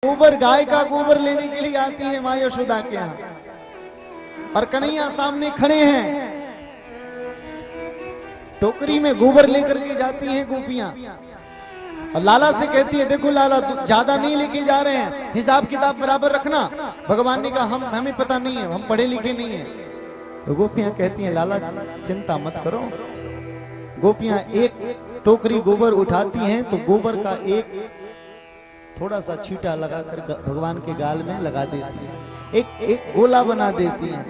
गोबर, गाय का गोबर लेने के लिए आती है मां यशोदा के यहाँ, और कन्हैया सामने खड़े हैं। टोकरी में गोबर लेकर के जाती हैं गोपियां, और लाला से कहती है देखो लाला ज्यादा नहीं लेके जा रहे हैं, हिसाब किताब बराबर रखना। भगवान ने कहा हमें पता नहीं है, हम पढ़े लिखे नहीं है। तो गोपियां कहती हैं लाला चिंता मत करो। गोपियां एक टोकरी गोबर उठाती हैं तो गोबर का एक थोड़ा सा छींटा लगाकर भगवान के गाल में लगा देती है, एक गोला बना देती है,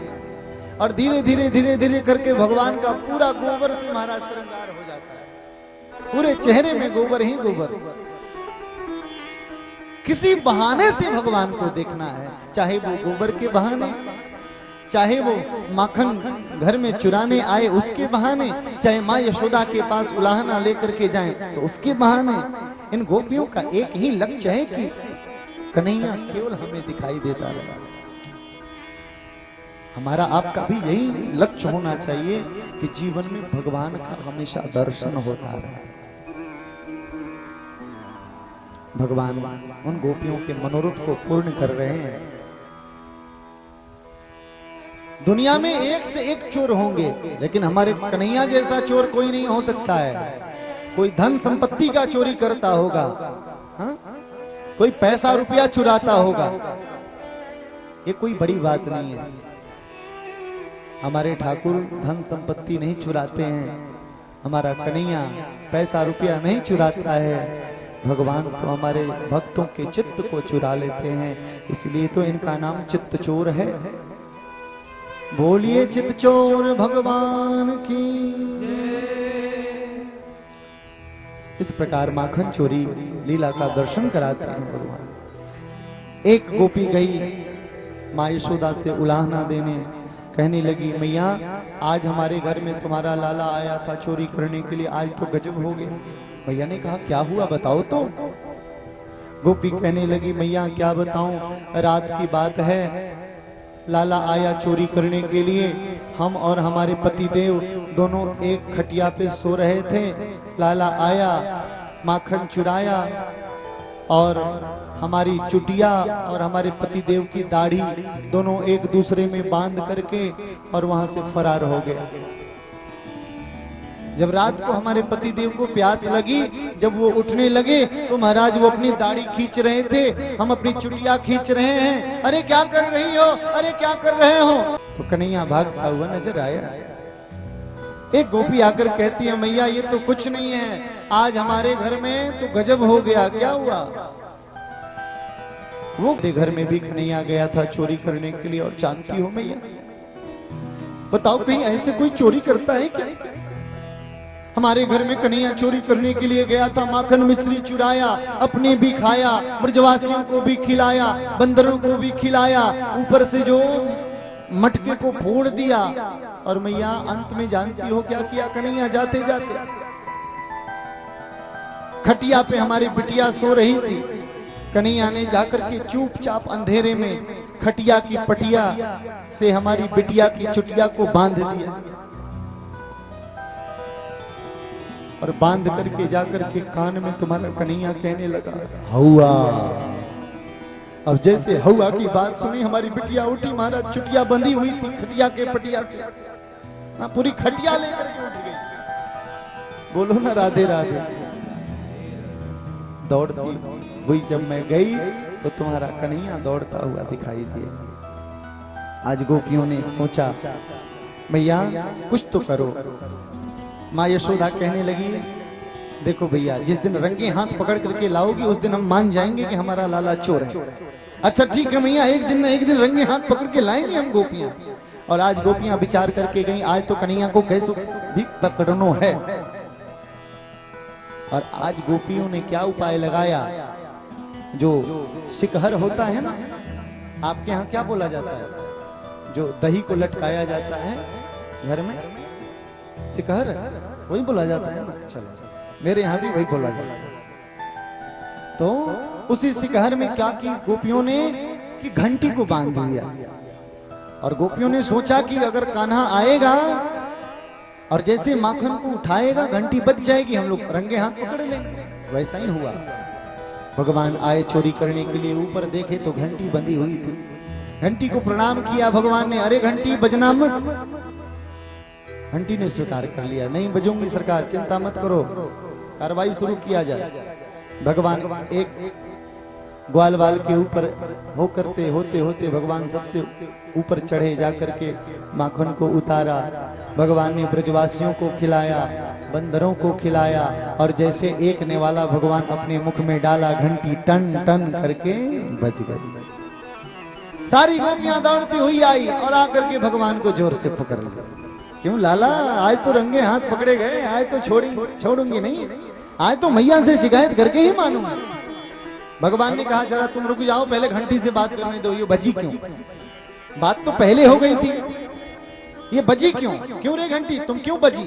और धीरे धीरे धीरे धीरे करके भगवान का पूरा गोबर से महाराज श्रृंगार हो जाता है। पूरे चेहरे में गोबर ही गोबर। किसी बहाने से भगवान को देखना है, चाहे वो गोबर के बहाने, चाहे वो माखन घर में चुराने आए उसके बहाने, चाहे माँ यशोदा के पास उलाहना लेकर के जाएं तो उसके बहाने। इन गोपियों का एक ही लक्ष्य है कि कन्हैया केवल हमें दिखाई देता रहे। हमारा आपका भी यही लक्ष्य होना चाहिए कि जीवन में भगवान का हमेशा दर्शन होता रहे। भगवान उन गोपियों के मनोरथ को पूर्ण कर रहे हैं। दुनिया में एक से एक चोर होंगे, लेकिन हमारे कन्हैया जैसा चोर कोई नहीं हो सकता है। कोई धन संपत्ति का चोरी करता होगा, हाँ? कोई पैसा रुपया चुराता होगा, ये कोई बड़ी बात नहीं है। हमारे ठाकुर धन संपत्ति नहीं चुराते हैं, हमारा कन्हैया पैसा रुपया नहीं चुराता है। भगवान तो हमारे भक्तों के चित्त को चुरा लेते हैं, इसलिए तो इनका नाम चित्त चोर है। बोलिए चित्त चोर भगवान की। इस प्रकार माखन चोरी लीला का दर्शन कराते हैं भगवान। एक गोपी गई माँ यशोदा से उलाहना देने, कहने लगी मैया आज हमारे घर में तुम्हारा लाला आया था चोरी करने के लिए, आज तो गजब हो गया। भैया ने कहा क्या हुआ बताओ तो। गोपी कहने लगी मैया क्या बताऊं, रात की बात है, लाला आया चोरी करने के लिए। हम और हमारे पतिदेव दोनों एक खटिया पे सो रहे थे। लाला आया, माखन चुराया, और हमारी चुटिया और हमारे पतिदेव की दाढ़ी दोनों एक दूसरे में बांध करके और वहां से फरार हो गया। जब रात को हमारे पतिदेव को प्यास लगी, जब वो उठने लगे तो महाराज वो अपनी दाढ़ी खींच रहे थे, हम अपनी चुटिया खींच रहे हैं। अरे क्या कर रही हो, अरे क्या कर रहे हो। तो कन्हैया भागता हुआ नजर आया। एक गोपी आकर कहती है मैया ये तो कुछ नहीं है, आज हमारे घर में तो गजब हो गया। क्या हुआ? वो घर में भी कन्हैया गया था चोरी करने के लिए, और जानती हो मैया, बताओ कहीं ऐसे कोई चोरी करता है क्या? हमारे घर में कन्हैया चोरी करने के लिए गया था, माखन मिश्री चुराया, अपने भी खाया, ब्रजवासियों को भी खिलाया, बंदरों को भी खिलाया, ऊपर से जो मटके को फोड़ दिया। और मैया अंत में जानती हो क्या किया कन्हैया? जाते जाते खटिया पे हमारी बिटिया सो रही थी, कन्हैया ने जाकर के चुपचाप अंधेरे में खटिया की पटिया से हमारी बिटिया की चुटिया को बांध दिया, और बांध करके जाकर के कान में तुम्हारा कन्हैया कहने लगा हौआ। अब जैसे हौआ की बात सुनी हमारी बिटिया उठी, महाराज चुटिया बंधी हुई थी खटिया के पटिया से, पूरी खटिया लेकर के उठ गई। बोलो ना राधे राधे। दौड़ती हुई जब मैं गई तो तुम्हारा कन्हैया दौड़ता हुआ दिखाई दिया। आज गोपियों ने सोचा भैया कुछ तो करो। माँ यशोदा कहने लगी देखो भैया जिस दिन रंगे हाथ पकड़ करके लाओगी उस दिन हम मान जाएंगे कि हमारा लाला चोर है। अच्छा ठीक है भैया, एक दिन ना एक दिन रंगे हाथ पकड़ के लाएंगे हम गोपियां। और आज गोपियां विचार करके गई आज तो कन्हैया को कैसे भी पकड़नो है। और आज गोपियों ने क्या उपाय लगाया, जो शिकहर होता है ना, आपके यहाँ क्या बोला जाता है, जो दही को लटकाया जाता है घर में, शिकहर वही बोला जाता है ना। चलो मेरे यहाँ भी वही बोला जाता है। तो उसी शिकहर में क्या की गोपियों ने कि घंटी को बांध दिया, और गोपियों ने सोचा कि अगर कान्हा आएगा और जैसे माखन को उठाएगा घंटी बच जाएगी, हम लोग रंगे हाथ पकड़ लेंगे। वैसा ही हुआ। भगवान आए चोरी करने के लिए, ऊपर देखे तो घंटी बंधी हुई थी। घंटी को प्रणाम किया भगवान ने, अरे घंटी बजना मत। घंटी ने स्वीकार कर लिया, नहीं बजूंगी सरकार, चिंता मत करो, कार्रवाई शुरू किया जाए। भगवान एक ग्वालवाल के ऊपर होते होते भगवान सबसे ऊपर चढ़े, जाकर के माखन को उतारा। भगवान ने ब्रजवासियों को खिलाया, बंदरों को खिलाया, और जैसे एक नेवाला भगवान अपने मुख में डाला, घंटी टन टन करके बज गई। सारी गोपियां दौड़ती हुई आई और आकर के भगवान को जोर से पकड़ लिया। क्यों लाला, आज तो रंगे हाथ पकड़े गए, आज तो छोड़ूंगी नहीं, आज तो मैया से शिकायत करके ही मानूंगा। भगवान ने कहा जरा तुम रुक जाओ, पहले घंटी से बात करने दो, ये बजी क्यों? बात तो पहले हो गई थी, ये बजी क्यों? क्यों रे घंटी, तुम क्यों बजी?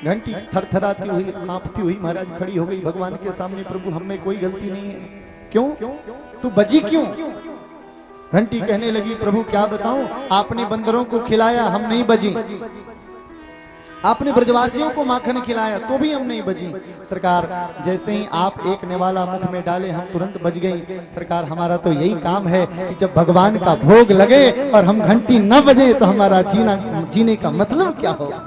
घंटी थरथराती हुई, कांपती हुई महाराज खड़ी हो गई भगवान के सामने। प्रभु हम में कोई गलती नहीं है, क्यों तू बजी क्यों? घंटी कहने लगी प्रभु क्या बताऊं, आपने बंदरों को खिलाया हम नहीं बजी, आपने ब्रजवासियों को माखन खिलाया तो भी हम नहीं बजी। सरकार जैसे ही आप एक नेवाला मुख में डाले हम तुरंत बज गई। सरकार हमारा तो यही काम है कि जब भगवान का भोग लगे और हम घंटी न बजे तो हमारा जीने का मतलब क्या होगा,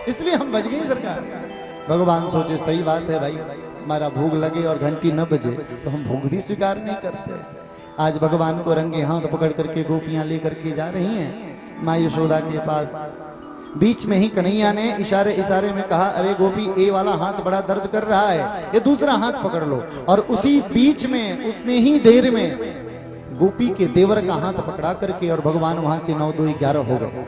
इसलिए हम बज गए सरकार। भगवान सोचे सही बात है भाई, हमारा भोग लगे और घंटी न बजे तो हम भोग भी स्वीकार नहीं करते। आज भगवान को रंगे हाथ पकड़ करके गोपियां लेकर के जा रही हैं माँ यशोदा के पास। बीच में ही कन्हैया ने इशारे इशारे में कहा अरे गोपी ए वाला हाथ बड़ा दर्द कर रहा है, ये दूसरा हाथ पकड़ लो। और उसी बीच में उतने ही देर में गोपी के देवर का हाथ पकड़ा करके और भगवान वहां से 9 2 11 हो गए।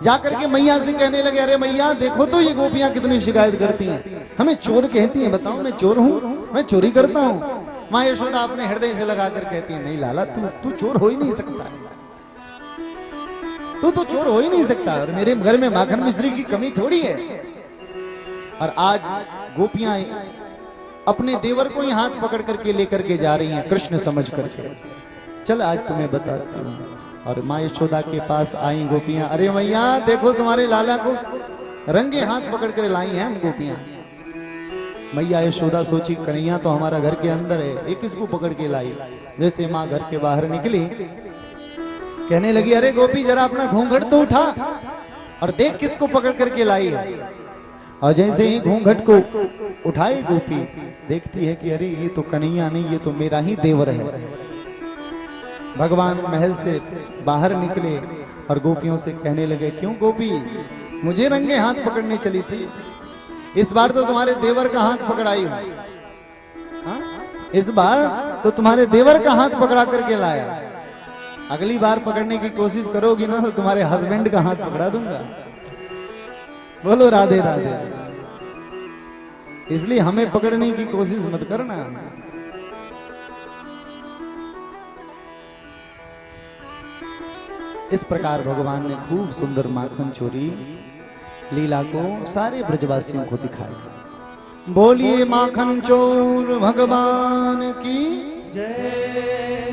जाकर के मैया से कहने लगे अरे मैया देखो तो ये गोपियां कितनी शिकायत करती हैं, हमें चोर कहती हैं, बताओ मैं चोर हूँ, मैं चोरी करता हूँ? माँ यशोदा अपने हृदय से लगाकर कहती है नहीं लाला तू चोर हो ही नहीं सकता, तू तो चोर हो ही नहीं सकता, और मेरे घर में माखन मिश्री की कमी थोड़ी है। और आज गोपियां अपने देवर को ही हाथ पकड़ करके लेकर के जा रही हैं कृष्ण समझ करके। चल आज तुम्हें बताती हूँ। और माँ यशोदा के पास आई गोपियां, अरे मैया देखो तुम्हारे लाला को रंगे हाथ पकड़ कर लाई हैं हम गोपियां। मैया यशोदा सोची कन्हैया तो हमारा घर के अंदर है, ये किसको पकड़ के लाई? जैसे माँ घर के बाहर निकली कहने लगी अरे गोपी जरा अपना घूंघट तो उठा और देख किसको पकड़ करके लाई है। और जैसे ही घूंघट को उठाई गोपी देखती है कि अरे ये तो कन्हैया नहीं, ये तो मेरा ही देवर है। भगवान महल से बाहर निकले और गोपियों से कहने लगे क्यों गोपी मुझे रंगे हाथ पकड़ने चली थी, इस बार तो तुम्हारे देवर का हाथ पकड़ाई हूं, इस बार तो तुम्हारे देवर का हाथ पकड़ा करके लाया, अगली बार पकड़ने की कोशिश करोगी ना तो तुम्हारे हस्बैंड का हाथ पकड़ा दूंगा। बोलो राधे राधे। इसलिए हमें पकड़ने की कोशिश मत करना। इस प्रकार भगवान ने खूब सुंदर माखन चोरी लीला को सारे ब्रजवासियों को दिखाया। बोलिए माखन चोर भगवान की जय।